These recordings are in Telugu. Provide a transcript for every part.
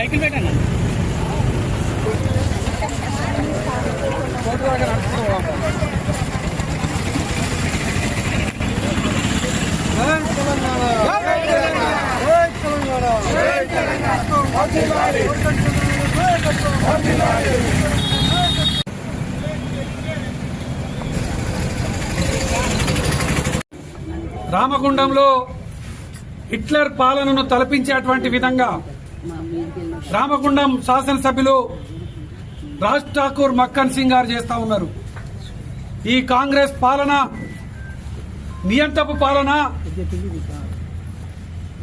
సైకిల్ పెట్టాను రామగుండంలో హిట్లర్ పాలనను తలపించేటువంటి విధంగా రామగుండం శాసనసభ్యులు రాజ్ ఠాకూర్ మక్కన్ సింగ్ గారు చేస్తా ఉన్నారు. ఈ కాంగ్రెస్ పాలన నియంత్రపు పాలన,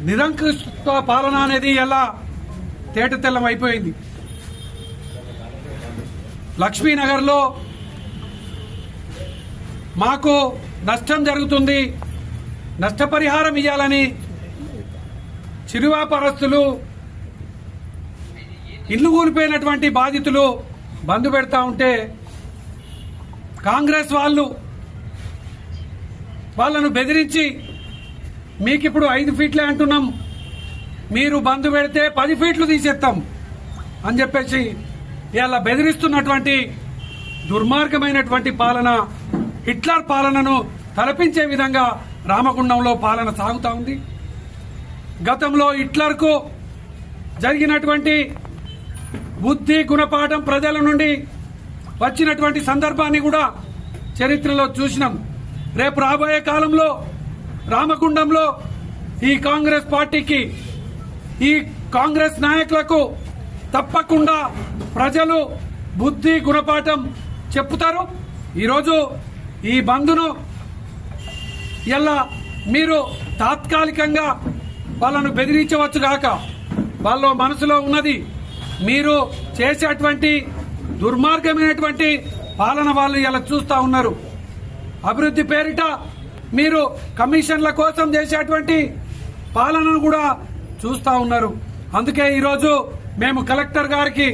నిరంకుశత్వ పాలన అనేది ఎలా తేటతెల్లం అయిపోయింది. లక్ష్మీనగర్లో మాకు నష్టం జరుగుతుంది, నష్టపరిహారం ఇవ్వాలని చిరు వ్యాపారస్తులు, ఇల్లు కూలిపోయినటువంటి బాధితులు బంద్ పెడతా ఉంటే కాంగ్రెస్ వాళ్ళను బెదిరించి మీకిప్పుడు 5 ఫీట్లే అంటున్నాం, మీరు బంద్ పెడితే 10 ఫీట్లు తీసేస్తాం అని చెప్పేసి ఇలా బెదిరిస్తున్నటువంటి దుర్మార్గమైనటువంటి పాలన, హిట్లర్ పాలనను తలపించే విధంగా రామగుండంలో పాలన సాగుతా ఉంది. గతంలో హిట్లర్కు జరిగినటువంటి బుద్ధి గుణపాఠం ప్రజల నుండి వచ్చినటువంటి సందర్భాన్ని కూడా చరిత్రలో చూసినాం. రేపు రాబోయే కాలంలో రామగుండంలో ఈ కాంగ్రెస్ పార్టీకి, ఈ కాంగ్రెస్ నాయకులకు తప్పకుండా ప్రజలు బుద్ధి గుణపాఠం చెప్పుతారు. ఈరోజు ఈ బంద్ను ఎలా మీరు తాత్కాలికంగా వాళ్ళను బెదిరించవచ్చు కాక, వాళ్ళ మనసులో ఉన్నది మీరు చేసేటువంటి దుర్మార్గమైనటువంటి పాలన వాళ్ళు ఇలా చూస్తా ఉన్నారు. అభివృద్ధి పేరిట మీరు కమిషన్ల కోసం చేసేటువంటి పాలనను కూడా చూస్తా ఉన్నారు. అందుకే ఈరోజు మేము కలెక్టర్ గారికి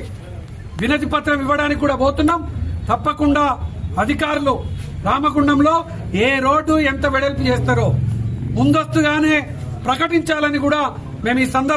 వినతి పత్రం ఇవ్వడానికి కూడా పోతున్నాం. తప్పకుండా అధికారులు రామగుండంలో ఏ రోడ్డు ఎంత వెడల్పు చేస్తారో ముందస్తుగానే ప్రకటించాలని కూడా మేము ఈ సందర్భంగా